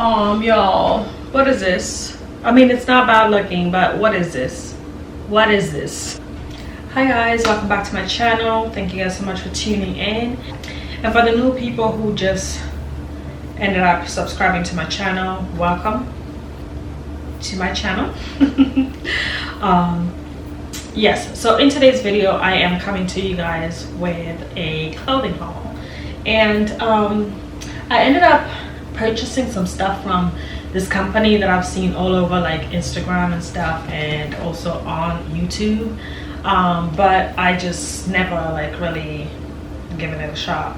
Y'all, what is this? I mean, it's not bad looking, but what is this? What is this? Hi guys, welcome back to my channel. Thank you guys so much for tuning in. And for the new people who just ended up subscribing to my channel, welcome to my channel. Yes, so in today's video I am coming to you guys with a clothing haul, and I ended up purchasing some stuff from this company that I've seen all over like Instagram and stuff, and also on YouTube, but I just never like really given it a shot,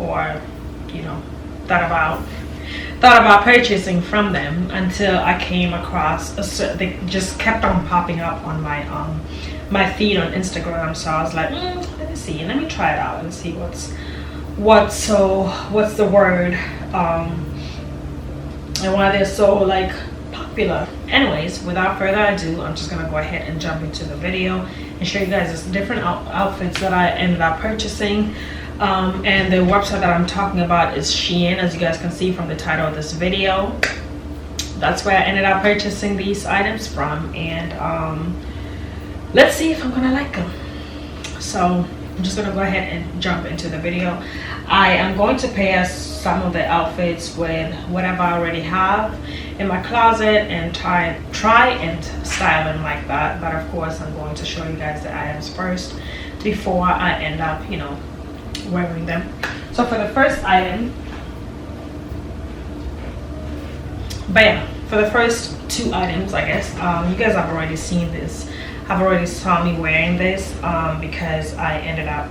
or you know, thought about purchasing from them until I came across they just kept on popping up on my my feed on Instagram. So I was like, let me see, let me try it out and see what's the word, and why they're so like popular. Anyways, without further ado, I'm just gonna go ahead and jump into the video and show you guys the different outfits that I ended up purchasing. And the website that I'm talking about is Shein, as you guys can see from the title of this video. That's where I ended up purchasing these items from, and let's see if I'm gonna like them. So I'm just gonna go ahead and jump into the video. I am going to pair some of the outfits with whatever I already have in my closet and try and style them like that. But of course, I'm going to show you guys the items first before I end up, you know, wearing them. So for the first item, but yeah, for the first two items, I guess you guys have already seen this. Have already saw me wearing this because I ended up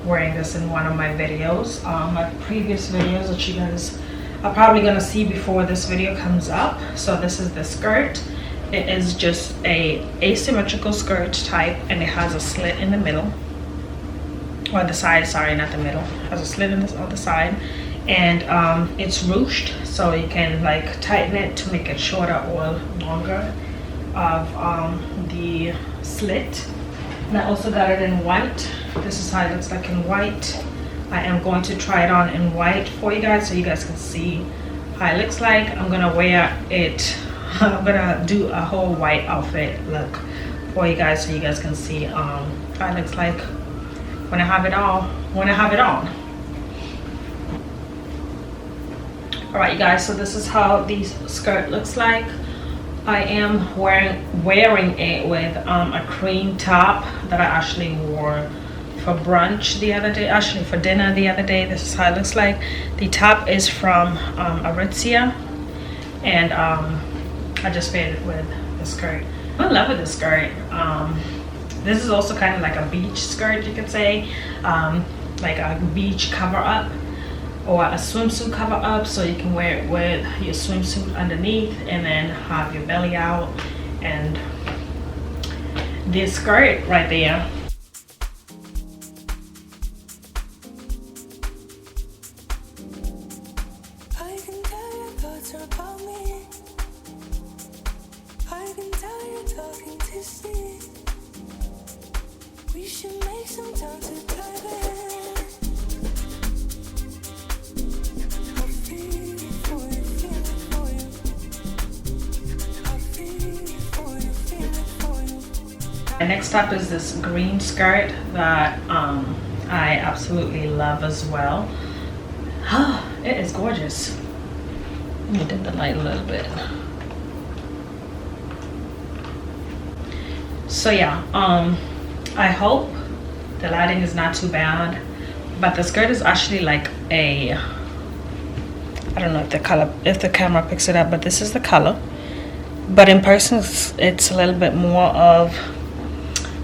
wearing this in one of my videos, my previous videos that you guys are probably gonna see before this video comes up. So this is the skirt. It is just a asymmetrical skirt type, and it has a slit in the middle, or the side, sorry, not the middle. It has a slit on the side, and it's ruched, so you can like tighten it to make it shorter or longer of the slit. And I also got it in white. This is how it looks like in white. I am going to try it on in white for you guys so you guys can see how it looks like. I'm gonna wear it, I'm gonna do a whole white outfit look for you guys so you guys can see how it looks like when I have it on. All right, you guys, so this is how the skirt looks like. I am wearing it with a cream top that I actually wore for brunch the other day, actually for dinner the other day. This is how it looks like. The top is from Aritzia, and I just paired it with the skirt. I'm in love with this skirt. This is also kind of like a beach skirt, you could say, like a beach cover up or a swimsuit cover up, so you can wear it with your swimsuit underneath and then have your belly out, and this skirt right there. I can tell your thoughts are about me. I can tell you're talking to see. We should make some time to dive in. And next up is this green skirt that I absolutely love as well. It is gorgeous. Let me dim the light a little bit. So yeah, I hope the lighting is not too bad, but the skirt is actually like a, I don't know if the camera picks it up, but this is the color. But in person it's a little bit more of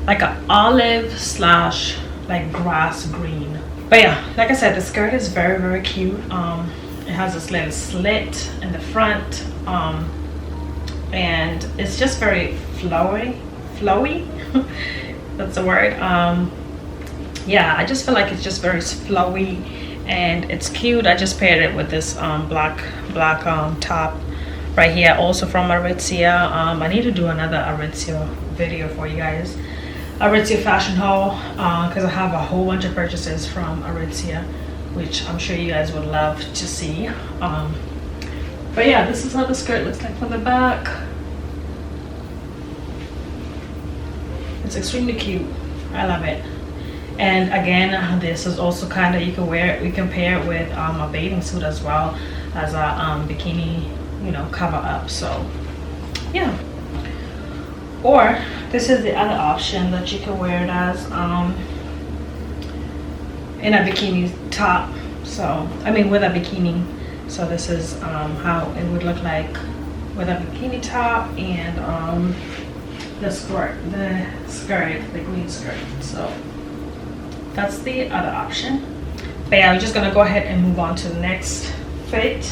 like an olive slash like grass green. But yeah, like I said, the skirt is very, very cute. It has this little slit in the front, and it's just very flowy. That's the word. Yeah, I just feel like it's just very flowy and it's cute. I just paired it with this black top right here, also from Aritzia. I need to do another Aritzia video for you guys, Aritzia fashion haul, because I have a whole bunch of purchases from Aritzia, which I'm sure you guys would love to see. But yeah, this is how the skirt looks like from the back. It's extremely cute. I love it. And again, this is also kind of, you can wear it, we can pair it with a bathing suit as well as a bikini, you know, cover up. So yeah. Or this is the other option that you can wear it as in a bikini top. So I mean with a bikini. So this is how it would look like with a bikini top and the green skirt. So that's the other option. But yeah, I'm just gonna go ahead and move on to the next fit.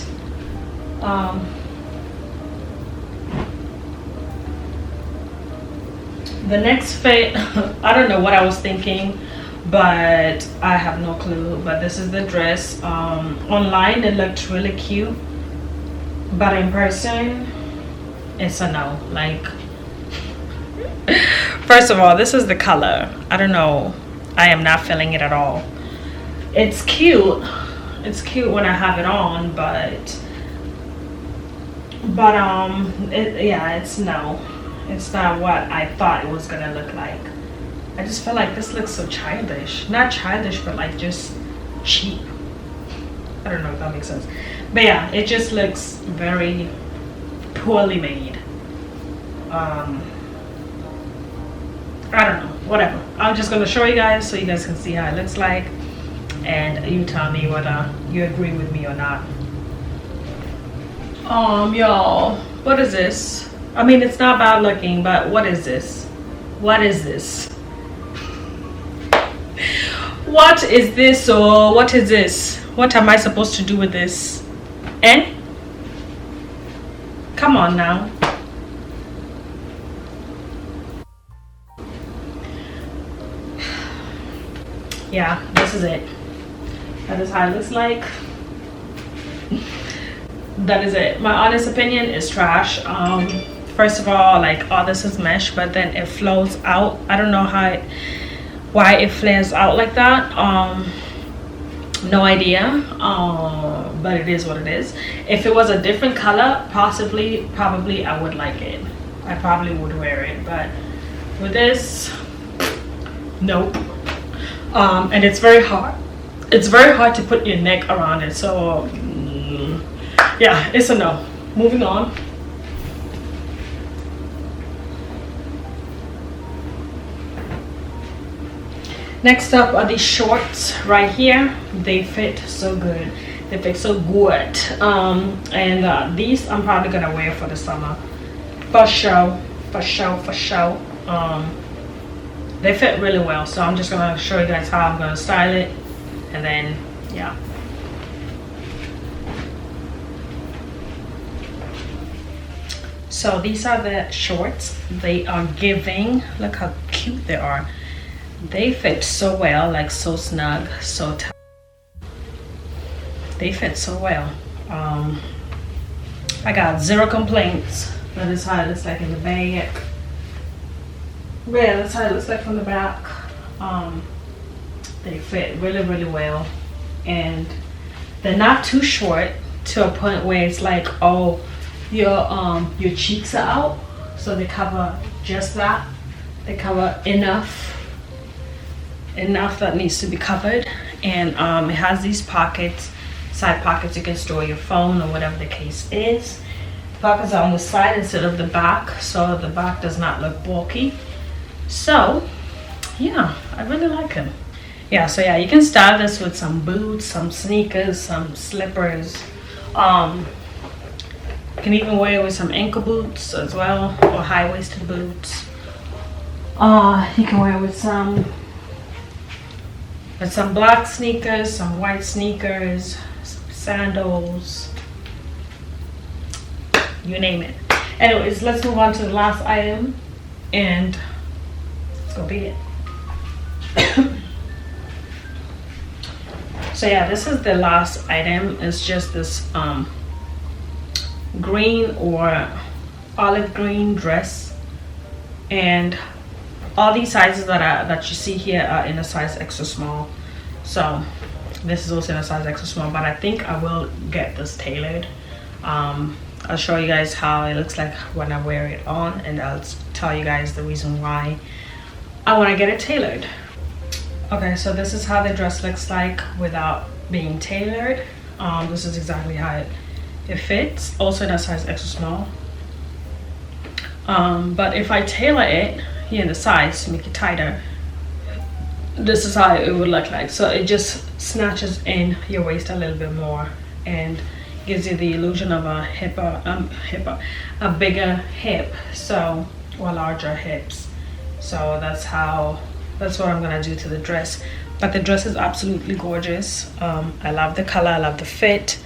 The next fit, I don't know what I was thinking, but I have no clue. But this is the dress. Online it looked really cute, but in person it's a no. Like, first of all, this is the color. I don't know, I am not feeling it at all. It's cute when I have it on, but yeah, it's no. It's not what I thought it was gonna look like. I just feel like this looks so childish. Not childish, but like just cheap. I don't know if that makes sense. But yeah, it just looks very poorly made. I don't know, whatever. I'm just gonna show you guys so you guys can see how it looks like, and you tell me whether you agree with me or not. Y'all, what is this? I mean, it's not bad looking, but what is this? What is this? What is this, or what is this? What am I supposed to do with this? Eh? Come on now. Yeah, this is it. That is how it looks like. That is it. My honest opinion is trash. First of all, like, all this is mesh, but then it flows out. I don't know why it flares out like that. No idea. But it is what it is. If it was a different color, probably I would like it. I probably would wear it, but with this, nope. And it's very hard. It's very hard to put your neck around it. So yeah, it's a no. Moving on. Next up are these shorts right here. They fit so good. They fit so good. And these I'm probably gonna wear for the summer, for sure. They fit really well, so I'm just gonna show you guys how I'm gonna style it, and then yeah. So these are the shorts. They are giving, look how cute they are. They fit so well, like so snug, so tight. They fit so well. I got zero complaints. That is how it looks like in the bag. Yeah, that's how it looks like from the back. They fit really well, and they're not too short to a point where it's like, oh, your cheeks are out. So they cover just that. They cover enough that needs to be covered. And it has these pockets, side pockets. You can store your phone or whatever the case is. Pockets are on the side instead of the back, so the back does not look bulky. So yeah, I really like them. Yeah, so yeah, you can style this with some boots, some sneakers, some slippers. You can even wear it with some ankle boots as well, or high-waisted boots. You can wear it with some black sneakers, some white sneakers, some sandals, you name it. Anyways, let's move on to the last item, and it's gonna be it. So yeah, this is the last item. It's just this green or olive green dress, and all these sizes that you see here are in a size extra small. So this is also in a size extra small, but I think I will get this tailored. I'll show you guys how it looks like when I wear it on, and I'll tell you guys the reason why I want to get it tailored. Okay, so this is how the dress looks like without being tailored. This is exactly how it fits, also in a size extra small. But if I tailor it here in the sides to make it tighter, this is how it would look like. So it just snatches in your waist a little bit more and gives you the illusion of a a bigger hip, so, or larger hips. So that's what I'm gonna do to the dress. But the dress is absolutely gorgeous. I love the color, I love the fit.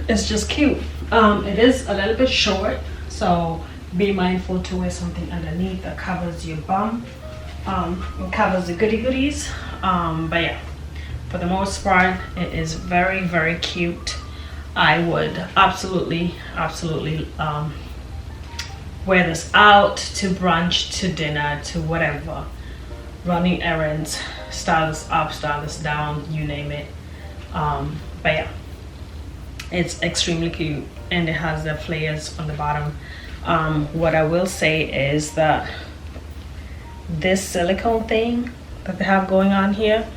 It's just cute. It is a little bit short, so be mindful to wear something underneath that covers your bum, and covers the goodies. But yeah, for the most part, it is very, very cute. I would absolutely wear this out to brunch, to dinner, to whatever, running errands, style this up, style this down, you name it. But yeah, it's extremely cute, and it has the flares on the bottom. What I will say is that this silicone thing that they have going on here,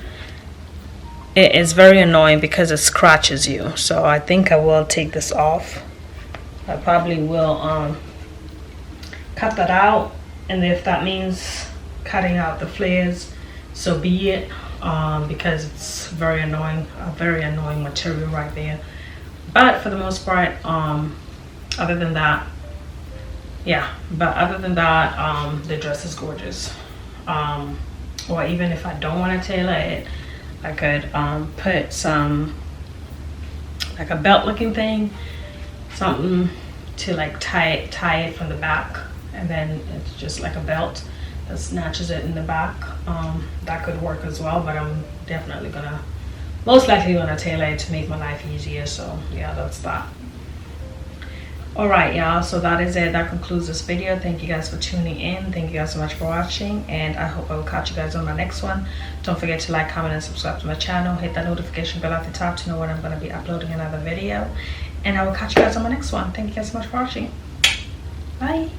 it is very annoying because it scratches you. So I think I will take this off. I probably will cut that out, and if that means cutting out the flares, so be it, because it's very annoying, a very annoying material right there. But for the most part, other than that, yeah, but other than that, the dress is gorgeous. Or even if I don't want to tailor it, I could put some, like a belt looking thing, something to like tie it from the back, and then it's just like a belt that snatches it in the back. That could work as well, but I'm definitely gonna, most likely gonna tailor it to make my life easier. So yeah, that's that. All right, y'all, so that is it. That concludes this video. Thank you guys for tuning in. Thank you guys so much for watching, and I hope I will catch you guys on my next one. Don't forget to like, comment, and subscribe to my channel. Hit that notification bell at the top to know when I'm going to be uploading another video, and I will catch you guys on my next one. Thank you guys so much for watching. Bye.